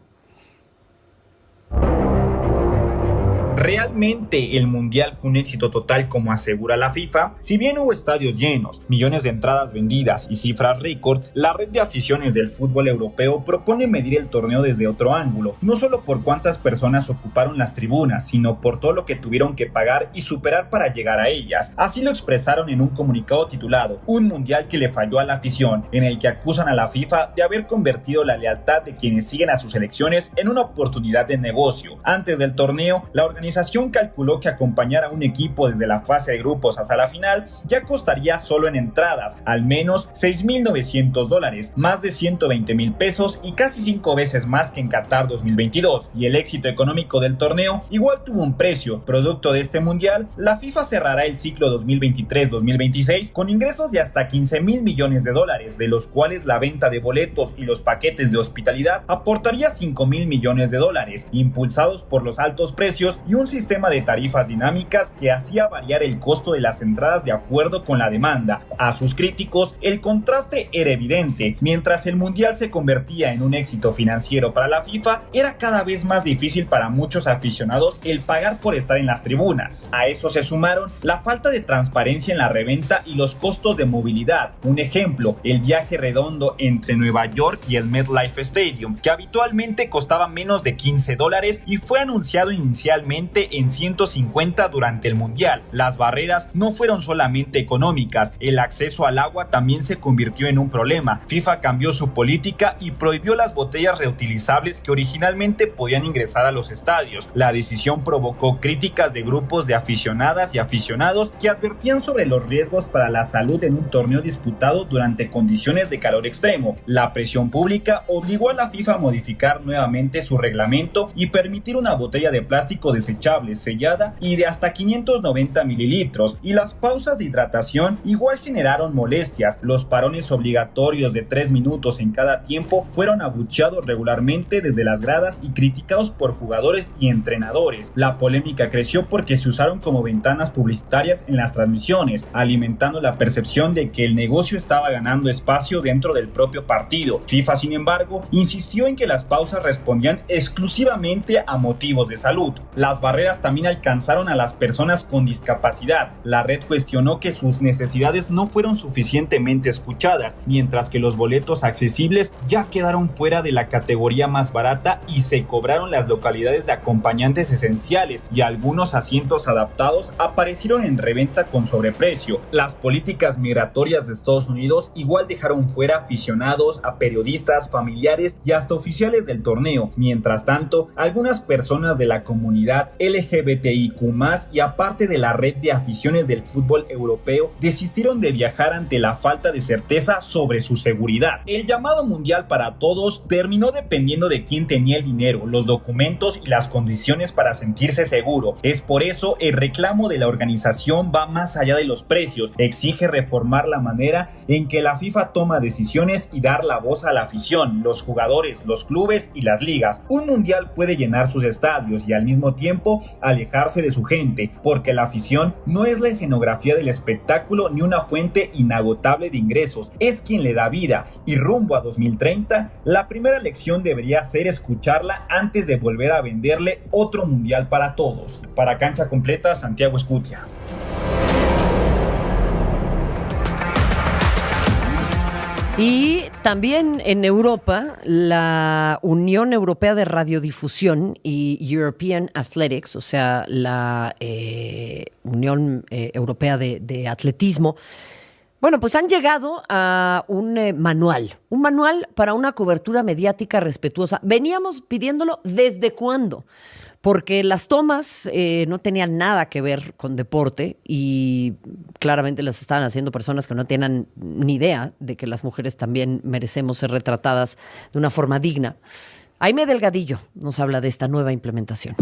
Realmente el Mundial fue un éxito total, como asegura la FIFA. Si bien hubo estadios llenos, millones de entradas vendidas y cifras récord, la red de aficiones del fútbol europeo propone medir el torneo desde otro ángulo, no solo por cuántas personas ocuparon las tribunas, sino por todo lo que tuvieron que pagar y superar para llegar a ellas. Así lo expresaron en un comunicado titulado "Un Mundial que le falló a la afición", en el que acusan a la FIFA de haber convertido la lealtad de quienes siguen a sus selecciones en una oportunidad de negocio. Antes del torneo, la organización calculó que acompañar a un equipo desde la fase de grupos hasta la final ya costaría solo en entradas al menos $6,900, más de 120,000 pesos y casi 5 veces más que en Qatar 2022. Y el éxito económico del torneo igual tuvo un precio. Producto de este mundial, la FIFA cerrará el ciclo 2023-2026 con ingresos de hasta $15,000 millones, de los cuales la venta de boletos y los paquetes de hospitalidad aportaría $5,000 millones, impulsados por los altos precios y un sistema de tarifas dinámicas que hacía variar el costo de las entradas de acuerdo con la demanda. A sus críticos, el contraste era evidente. Mientras el mundial se convertía en un éxito financiero para la FIFA, era cada vez más difícil para muchos aficionados el pagar por estar en las tribunas. A eso se sumaron la falta de transparencia en la reventa y los costos de movilidad. Un ejemplo, el viaje redondo entre Nueva York y el MetLife Stadium, que habitualmente costaba menos de $15 y fue anunciado inicialmente en 150 durante el mundial. Las barreras no fueron solamente económicas, el acceso al agua también se convirtió en un problema. FIFA cambió su política y prohibió las botellas reutilizables que originalmente podían ingresar a los estadios. La decisión provocó críticas de grupos de aficionadas y aficionados que advertían sobre los riesgos para la salud en un torneo disputado durante condiciones de calor extremo. La presión pública obligó a la FIFA a modificar nuevamente su reglamento y permitir una botella de plástico desechable, sellada y de hasta 590 mililitros, y las pausas de hidratación igual generaron molestias. Los parones obligatorios de 3 minutos en cada tiempo fueron abucheados regularmente desde las gradas y criticados por jugadores y entrenadores. La polémica creció porque se usaron como ventanas publicitarias en las transmisiones, alimentando la percepción de que el negocio estaba ganando espacio dentro del propio partido. FIFA, sin embargo, insistió en que las pausas respondían exclusivamente a motivos de salud. Las barreras también alcanzaron a las personas con discapacidad. La red cuestionó que sus necesidades no fueron suficientemente escuchadas, mientras que los boletos accesibles ya quedaron fuera de la categoría más barata y se cobraron las localidades de acompañantes esenciales, y algunos asientos adaptados aparecieron en reventa con sobreprecio. Las políticas migratorias de Estados Unidos igual dejaron fuera aficionados, a periodistas, familiares y hasta oficiales del torneo. Mientras tanto, algunas personas de la comunidad LGBTIQ+, y aparte de la red de aficiones del fútbol europeo, desistieron de viajar ante la falta de certeza sobre su seguridad. El llamado mundial para todos terminó dependiendo de quién tenía el dinero, los documentos y las condiciones para sentirse seguro. Es por eso el reclamo de la organización va más allá de los precios. Exige reformar la manera en que la FIFA toma decisiones y dar la voz a la afición, los jugadores, los clubes y las ligas. Un mundial puede llenar sus estadios y al mismo tiempo alejarse de su gente, porque la afición no es la escenografía del espectáculo ni una fuente inagotable de ingresos, es quien le da vida. Y rumbo a 2030, la primera lección debería ser escucharla antes de volver a venderle otro mundial para todos. Para Cancha Completa, Santiago Escutia. Y también en Europa, la Unión Europea de Radiodifusión y European Athletics, o sea, la Unión Europea de Atletismo, Bueno, pues han llegado a un manual para una cobertura mediática respetuosa. Veníamos pidiéndolo ¿desde cuándo? Porque las tomas no tenían nada que ver con deporte y claramente las estaban haciendo personas que no tienen ni idea de que las mujeres también merecemos ser retratadas de una forma digna. Aimé Delgadillo nos habla de esta nueva implementación.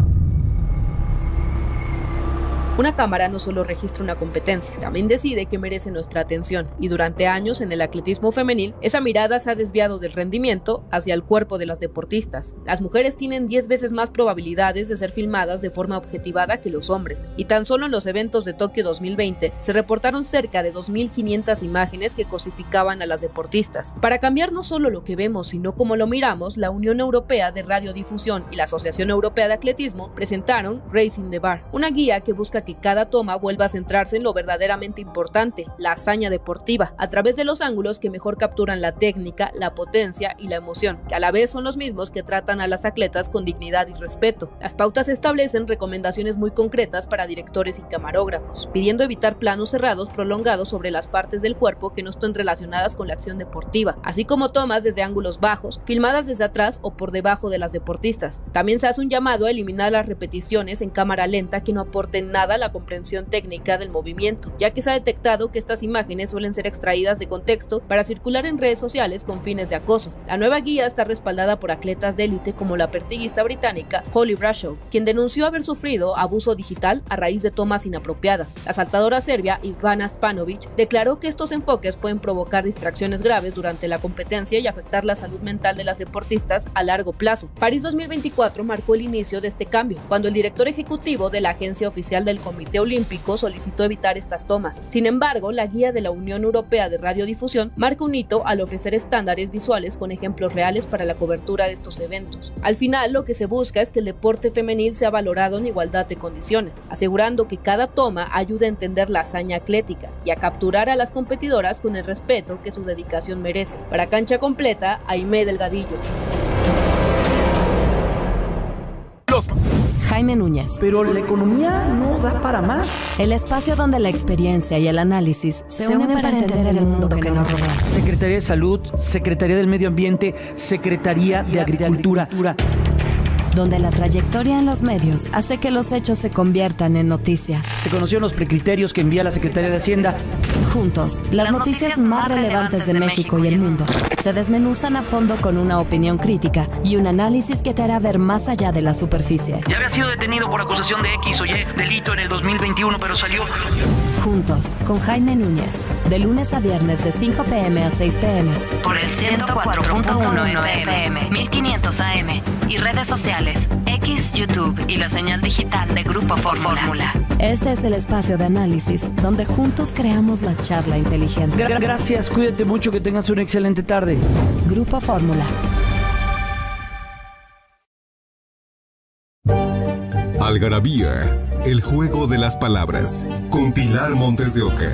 Una cámara no solo registra una competencia, también decide qué merece nuestra atención. Y durante años en el atletismo femenil, esa mirada se ha desviado del rendimiento hacia el cuerpo de las deportistas. Las mujeres tienen 10 veces más probabilidades de ser filmadas de forma objetivada que los hombres. Y tan solo en los eventos de Tokio 2020 se reportaron cerca de 2.500 imágenes que cosificaban a las deportistas. Para cambiar no solo lo que vemos, sino cómo lo miramos, la Unión Europea de Radiodifusión y la Asociación Europea de Atletismo presentaron Raising the Bar, una guía que busca que cada toma vuelva a centrarse en lo verdaderamente importante, la hazaña deportiva, a través de los ángulos que mejor capturan la técnica, la potencia y la emoción, que a la vez son los mismos que tratan a las atletas con dignidad y respeto. Las pautas establecen recomendaciones muy concretas para directores y camarógrafos, pidiendo evitar planos cerrados prolongados sobre las partes del cuerpo que no estén relacionadas con la acción deportiva, así como tomas desde ángulos bajos, filmadas desde atrás o por debajo de las deportistas. También se hace un llamado a eliminar las repeticiones en cámara lenta que no aporten nada a la comprensión técnica del movimiento, ya que se ha detectado que estas imágenes suelen ser extraídas de contexto para circular en redes sociales con fines de acoso. La nueva guía está respaldada por atletas de élite como la pertiguista británica Holly Bradshaw, quien denunció haber sufrido abuso digital a raíz de tomas inapropiadas. La saltadora serbia Ivana Spanovic declaró que estos enfoques pueden provocar distracciones graves durante la competencia y afectar la salud mental de las deportistas a largo plazo. París 2024 marcó el inicio de este cambio, cuando el director ejecutivo de la agencia oficial del Comité Olímpico solicitó evitar estas tomas. Sin embargo, la guía de la Unión Europea de Radiodifusión marca un hito al ofrecer estándares visuales con ejemplos reales para la cobertura de estos eventos. Al final, lo que se busca es que el deporte femenil sea valorado en igualdad de condiciones, asegurando que cada toma ayude a entender la hazaña atlética y a capturar a las competidoras con el respeto que su dedicación merece. Para Cancha Completa, Aimé Delgadillo. Jaime Núñez. Pero la economía no da para más. El espacio donde la experiencia y el análisis se unen para entender el mundo que nos rodea. Secretaría de Salud, Secretaría del Medio Ambiente, Secretaría de Agricultura. Donde la trayectoria en los medios hace que los hechos se conviertan en noticia. Se conocieron los precriterios que envía la Secretaría de Hacienda. Juntos, las noticias más relevantes de México y el mundo se desmenuzan a fondo con una opinión crítica y un análisis que te hará ver más allá de la superficie. Ya había sido detenido por acusación de X o Y delito en el 2021, pero salió. Juntos, con Jaime Núñez, de lunes a viernes de 5 p.m. a 6 p.m. por el 104.1 FM, 1500 AM y redes sociales, X, YouTube y la señal digital de Grupo Fórmula. Este es el espacio de análisis donde juntos creamos la charla inteligente. Gracias, cuídate mucho, que tengas una excelente tarde. Grupo Fórmula. Algarabía, el juego de las palabras, con Pilar Montes de Oca.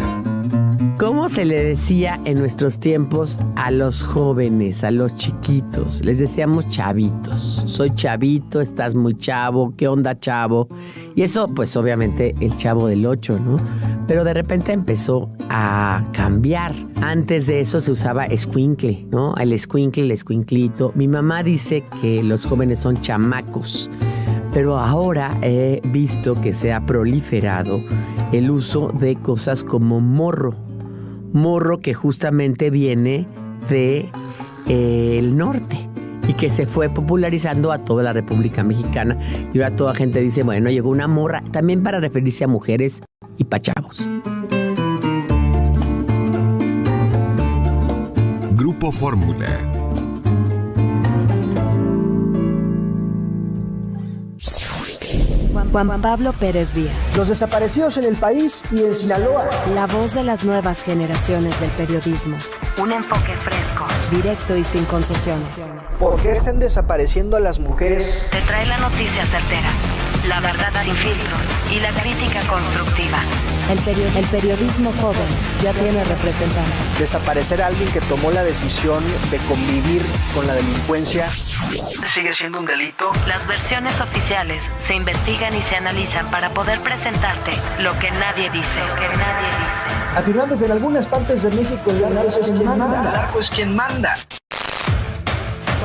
¿Cómo se le decía en nuestros tiempos a los jóvenes, a los chiquitos? Les decíamos chavitos. Soy chavito, estás muy chavo, ¿qué onda, chavo? Y eso, pues obviamente el Chavo del 8, ¿no? Pero de repente empezó a cambiar. Antes de eso se usaba escuincle, ¿no? El escuincle, el escuinclito. Mi mamá dice que los jóvenes son chamacos. Pero ahora he visto que se ha proliferado el uso de cosas como morro. Morro que justamente viene de el norte y que se fue popularizando a toda la República Mexicana. Y ahora toda gente dice, bueno, llegó una morra, también para referirse a mujeres y pa' chavos. Grupo Fórmula. Juan Pablo Pérez Díaz. Los desaparecidos en el país y en Sinaloa. La voz de las nuevas generaciones del periodismo. Un enfoque fresco, directo y sin concesiones. ¿Por qué están desapareciendo a las mujeres? Te trae la noticia certera, la verdad sin filtros y la crítica constructiva. El periodismo joven ya tiene representante. Desaparecer a alguien que tomó la decisión de convivir con la delincuencia sigue siendo un delito. Las versiones oficiales se investigan y se analizan para poder presentarte lo que nadie dice. afirmando que en algunas partes de México el narco es quien manda. El narco es quien manda.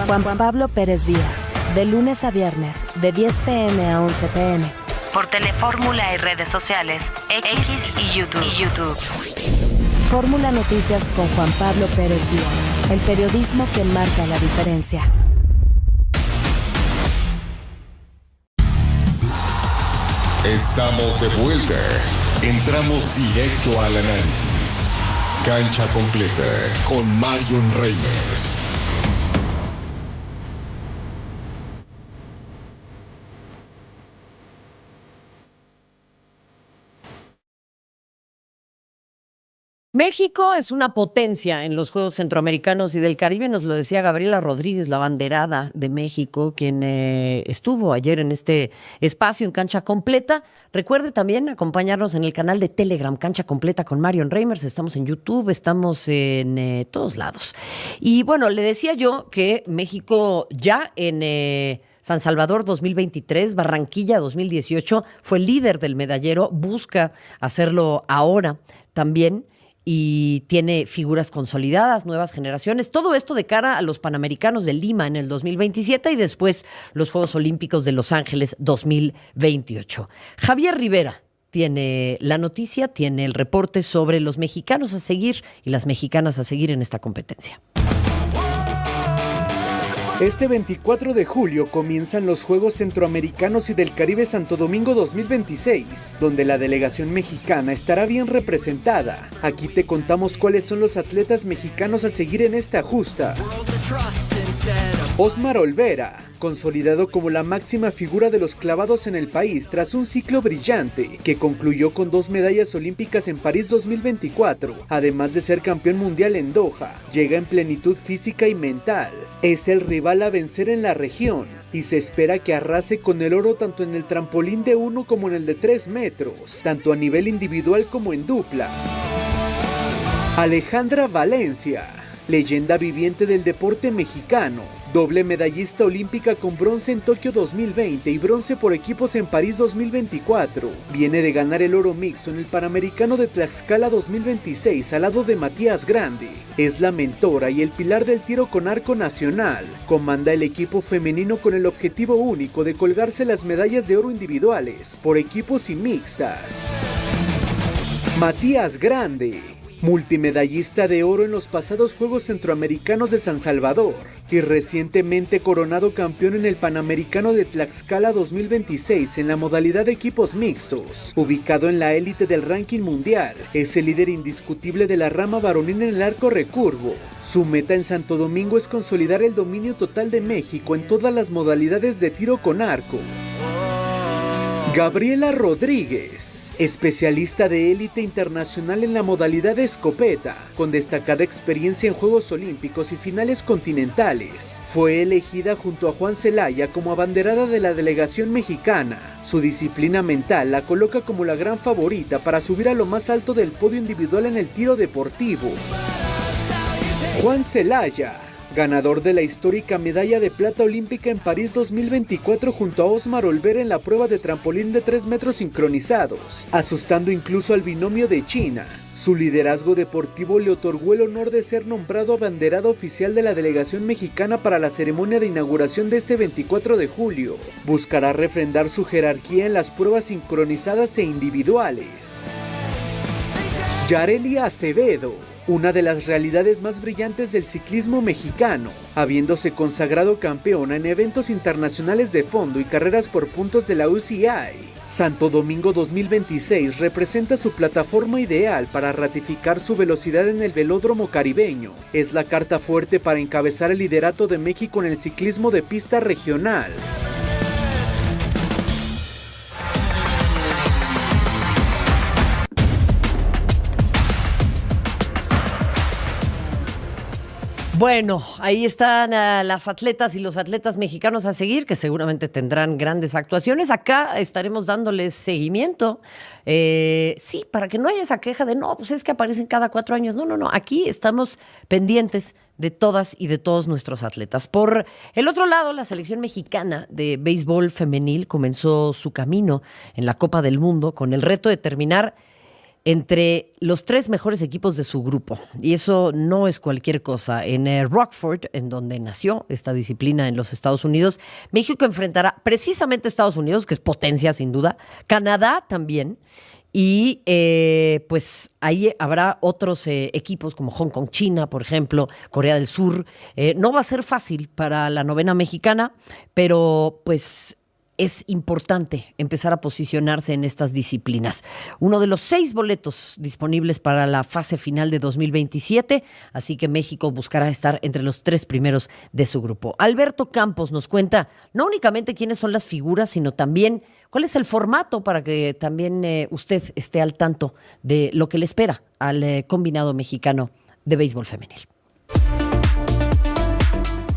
Juan Pablo Pérez Díaz, de lunes a viernes, de 10 p.m. a 11 p.m. Por Telefórmula y redes sociales, X y YouTube. Fórmula Noticias con Juan Pablo Pérez Díaz, el periodismo que marca la diferencia. Estamos de vuelta. Entramos directo al análisis. Cancha completa con Marion Reimers. México es una potencia en los Juegos Centroamericanos y del Caribe, nos lo decía Gabriela Rodríguez, la abanderada de México, quien estuvo ayer en este espacio en Cancha Completa. Recuerde también acompañarnos en el canal de Telegram, Cancha Completa con Marion Reimers. Estamos en YouTube, estamos en todos lados. Y bueno, le decía yo que México ya en San Salvador 2023, Barranquilla 2018, fue líder del medallero, busca hacerlo ahora también. Y tiene figuras consolidadas, nuevas generaciones. Todo esto de cara a los Panamericanos de Lima en el 2027 y después los Juegos Olímpicos de Los Ángeles 2028. Javier Rivera tiene la noticia, tiene el reporte sobre los mexicanos a seguir y las mexicanas a seguir en esta competencia. Este 24 de julio comienzan los Juegos Centroamericanos y del Caribe Santo Domingo 2026, donde la delegación mexicana estará bien representada. Aquí te contamos cuáles son los atletas mexicanos a seguir en esta justa. Osmar Olvera, consolidado como la máxima figura de los clavados en el país tras un ciclo brillante que concluyó con 2 medallas olímpicas en París 2024, además de ser campeón mundial en Doha, llega en plenitud física y mental. Es el rival a vencer en la región y se espera que arrase con el oro tanto en el trampolín de 1 como en el de 3 metros, tanto a nivel individual como en dupla. Alejandra Valencia, leyenda viviente del deporte mexicano, doble medallista olímpica con bronce en Tokio 2020 y bronce por equipos en París 2024. Viene de ganar el oro mixto en el Panamericano de Tlaxcala 2026 al lado de Matías Grande. Es la mentora y el pilar del tiro con arco nacional. Comanda el equipo femenino con el objetivo único de colgarse las medallas de oro individuales, por equipos y mixtas. Matías Grande, multimedallista de oro en los pasados Juegos Centroamericanos de San Salvador y recientemente coronado campeón en el Panamericano de Tlaxcala 2026 en la modalidad de equipos mixtos. Ubicado en la élite del ranking mundial, es el líder indiscutible de la rama varonil en el arco recurvo. Su meta en Santo Domingo es consolidar el dominio total de México en todas las modalidades de tiro con arco. Gabriela Rodríguez, especialista de élite internacional en la modalidad de escopeta, con destacada experiencia en Juegos Olímpicos y finales continentales. Fue elegida junto a Juan Celaya como abanderada de la delegación mexicana. Su disciplina mental la coloca como la gran favorita para subir a lo más alto del podio individual en el tiro deportivo. Juan Celaya, ganador de la histórica medalla de plata olímpica en París 2024 junto a Osmar Olvera en la prueba de trampolín de 3 metros sincronizados, asustando incluso al binomio de China. Su liderazgo deportivo le otorgó el honor de ser nombrado abanderado oficial de la delegación mexicana para la ceremonia de inauguración de este 24 de julio. Buscará refrendar su jerarquía en las pruebas sincronizadas e individuales. Yareli Acevedo, una de las realidades más brillantes del ciclismo mexicano, habiéndose consagrado campeona en eventos internacionales de fondo y carreras por puntos de la UCI. Santo Domingo 2026 representa su plataforma ideal para ratificar su velocidad en el velódromo caribeño. Es la carta fuerte para encabezar el liderato de México en el ciclismo de pista regional. Bueno, ahí están las atletas y los atletas mexicanos a seguir, que seguramente tendrán grandes actuaciones. Acá estaremos dándoles seguimiento. Sí, para que no haya esa queja de no, pues es que aparecen cada 4 años. No. Aquí estamos pendientes de todas y de todos nuestros atletas. Por el otro lado, la selección mexicana de béisbol femenil comenzó su camino en la Copa del Mundo con el reto de terminar entre los 3 mejores equipos de su grupo. Y eso no es cualquier cosa. En Rockford, en donde nació esta disciplina en los Estados Unidos, México enfrentará precisamente a Estados Unidos, que es potencia sin duda, Canadá también, y pues ahí habrá otros equipos como Hong Kong, China, por ejemplo, Corea del Sur. No va a ser fácil para la novena mexicana, pero pues es importante empezar a posicionarse en estas disciplinas. Uno de los 6 boletos disponibles para la fase final de 2027, así que México buscará estar entre los 3 primeros de su grupo. Alberto Campos nos cuenta no únicamente quiénes son las figuras, sino también cuál es el formato para que también usted esté al tanto de lo que le espera al combinado mexicano de béisbol femenil.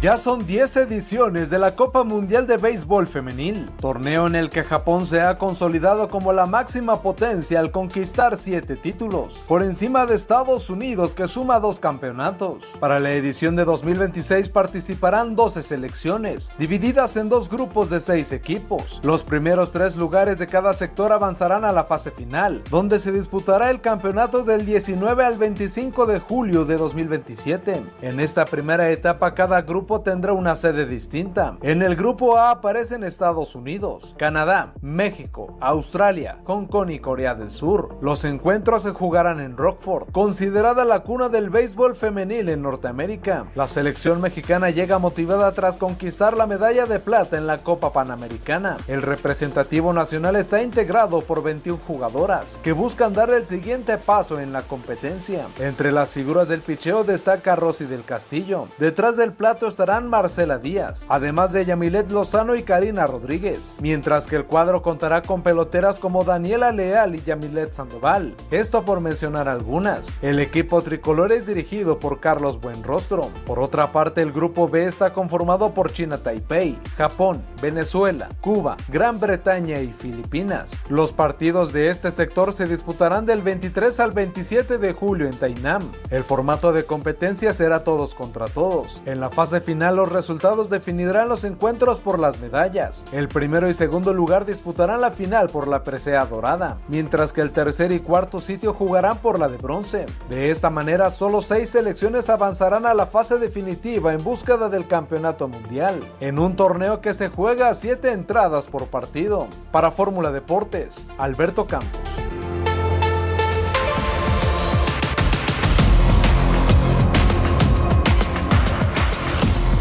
Ya son 10 ediciones de la Copa Mundial de Béisbol Femenil, torneo en el que Japón se ha consolidado como la máxima potencia al conquistar 7 títulos, por encima de Estados Unidos que suma 2 campeonatos. Para la edición de 2026 participarán 12 selecciones, divididas en 2 grupos de 6 equipos. Los primeros 3 lugares de cada sector avanzarán a la fase final, donde se disputará el campeonato del 19 al 25 de julio de 2027. En esta primera etapa cada grupo tendrá una sede distinta. En el grupo A aparecen Estados Unidos, Canadá, México, Australia, Hong Kong y Corea del Sur. Los encuentros se jugarán en Rockford, considerada la cuna del béisbol femenil en Norteamérica. La selección mexicana llega motivada tras conquistar la medalla de plata en la Copa Panamericana. El representativo nacional está integrado por 21 jugadoras que buscan dar el siguiente paso en la competencia. Entre las figuras del picheo destaca Rosy del Castillo. Detrás del plato estarán Marcela Díaz, además de Yamilet Lozano y Karina Rodríguez, mientras que el cuadro contará con peloteras como Daniela Leal y Yamilet Sandoval, esto por mencionar algunas. El equipo tricolor es dirigido por Carlos Buenrostro. Por otra parte, el grupo B está conformado por China Taipei, Japón, Venezuela, Cuba, Gran Bretaña y Filipinas. Los partidos de este sector se disputarán del 23 al 27 de julio en Tainan. El formato de competencia será todos contra todos. En la fase final los resultados definirán los encuentros por las medallas. El primero y segundo lugar disputarán la final por la presea dorada, mientras que el tercer y cuarto sitio jugarán por la de bronce. De esta manera solo 6 selecciones avanzarán a la fase definitiva en búsqueda del campeonato mundial, en un torneo que se juega a 7 entradas por partido. Para Fórmula Deportes, Alberto Campos.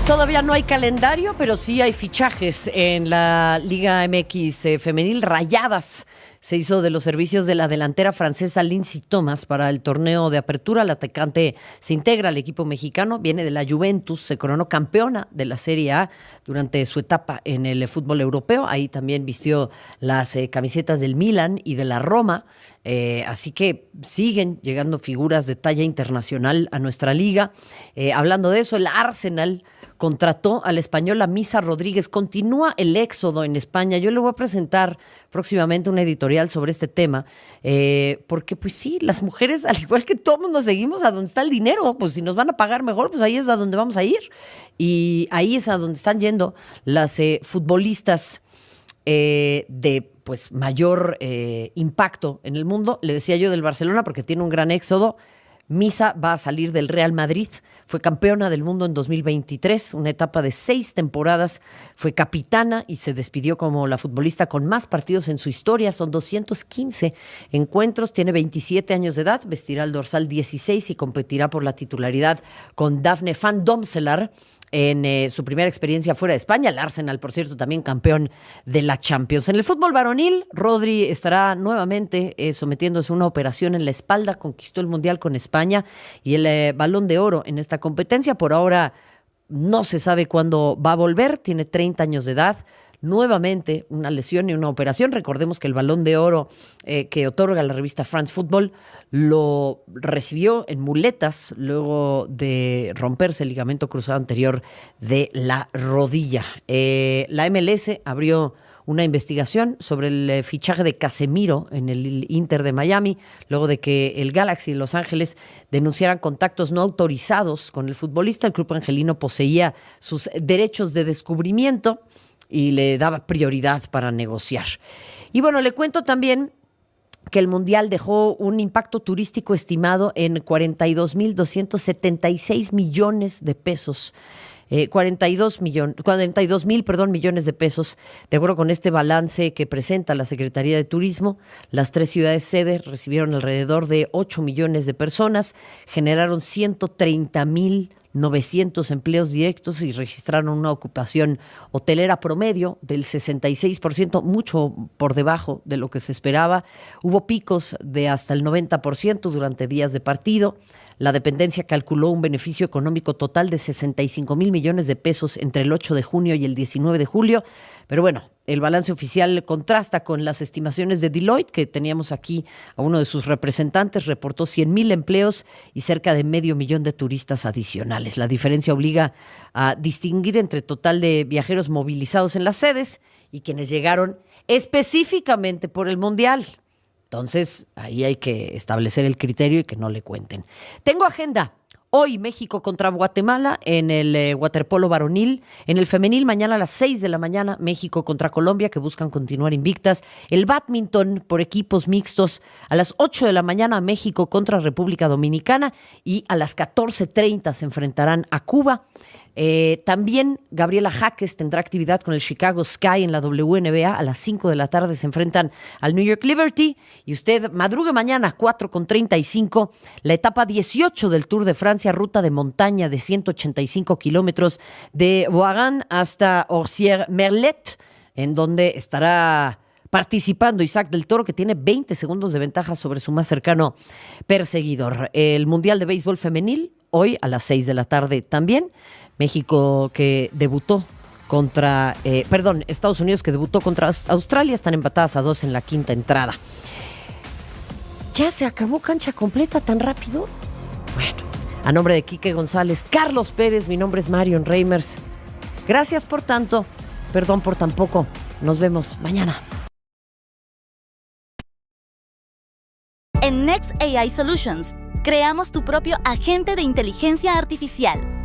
Todavía no hay calendario, pero sí hay fichajes en la Liga MX femenil. Rayadas se hizo de los servicios de la delantera francesa Lindsay Thomas para el torneo de apertura. La atacante se integra al equipo mexicano, viene de la Juventus, se coronó campeona de la Serie A durante su etapa en el fútbol europeo. Ahí también vistió las camisetas del Milan y de la Roma. Así que siguen llegando figuras de talla internacional a nuestra liga. Hablando de eso, el Arsenal contrató a la española Misa Rodríguez. Continúa el éxodo en España. Yo le voy a presentar próximamente una editorial sobre este tema, porque pues sí, las mujeres, al igual que todos, nos seguimos a donde está el dinero. Pues si nos van a pagar mejor, pues ahí es a donde vamos a ir. Y ahí es a donde están yendo las futbolistas de pues mayor impacto en el mundo. Le decía yo del Barcelona porque tiene un gran éxodo. Misa va a salir del Real Madrid, fue campeona del mundo en 2023, una etapa de 6 temporadas, fue capitana y se despidió como la futbolista con más partidos en su historia, son 215 encuentros, tiene 27 años de edad, vestirá el dorsal 16 y competirá por la titularidad con Daphne van Domselaar en su primera experiencia fuera de España. El Arsenal, por cierto, también campeón de la Champions. En el fútbol varonil, Rodri estará nuevamente sometiéndose a una operación en la espalda, conquistó el Mundial con España y el Balón de Oro en esta competencia. Por ahora no se sabe cuándo va a volver, tiene 30 años de edad. Nuevamente una lesión y una operación. Recordemos que el Balón de Oro que otorga la revista France Football lo recibió en muletas luego de romperse el ligamento cruzado anterior de la rodilla. La MLS abrió una investigación sobre el fichaje de Casemiro en el Inter de Miami, luego de que el Galaxy de Los Ángeles denunciaran contactos no autorizados con el futbolista. El club angelino poseía sus derechos de descubrimiento y le daba prioridad para negociar. Y bueno, le cuento también que el Mundial dejó un impacto turístico estimado en 42,276 millones de pesos. 42,000 millones de pesos. De acuerdo con este balance que presenta la Secretaría de Turismo, las 3 ciudades sede recibieron alrededor de 8 millones de personas, generaron 130,900 empleos directos y registraron una ocupación hotelera promedio del 66%, mucho por debajo de lo que se esperaba. Hubo picos de hasta el 90% durante días de partido. La dependencia calculó un beneficio económico total de 65,000 millones de pesos entre el 8 de junio y el 19 de julio. Pero bueno, el balance oficial contrasta con las estimaciones de Deloitte, que teníamos aquí a uno de sus representantes, reportó 100,000 empleos y cerca de 500,000 de turistas adicionales. La diferencia obliga a distinguir entre total de viajeros movilizados en las sedes y quienes llegaron específicamente por el Mundial. Entonces, ahí hay que establecer el criterio y que no le cuenten. Tengo agenda. Hoy México contra Guatemala en el waterpolo varonil. En el femenil, mañana a las 6 de la mañana, México contra Colombia, que buscan continuar invictas. El bádminton por equipos mixtos a las 8 de la mañana, México contra República Dominicana. Y a las 14:30 se enfrentarán a Cuba. También Gabriela Jaques tendrá actividad con el Chicago Sky en la WNBA. A las 5 de la tarde se enfrentan al New York Liberty. Y usted madrugue mañana, 4:35, la etapa 18 del Tour de Francia, ruta de montaña de 185 kilómetros de Voiron hasta Orsières-Merlet, en donde estará participando Isaac del Toro, que tiene 20 segundos de ventaja sobre su más cercano perseguidor. El Mundial de Béisbol Femenil, hoy a las 6 de la tarde también. México que debutó contra, Estados Unidos que debutó contra Australia, están empatadas a 2 en la quinta entrada. ¿Ya se acabó cancha completa tan rápido? Bueno, a nombre de Quique González, Carlos Pérez, mi nombre es Marion Reimers. Gracias por tanto, perdón por tan poco. Nos vemos mañana. En Next AI Solutions, creamos tu propio agente de inteligencia artificial,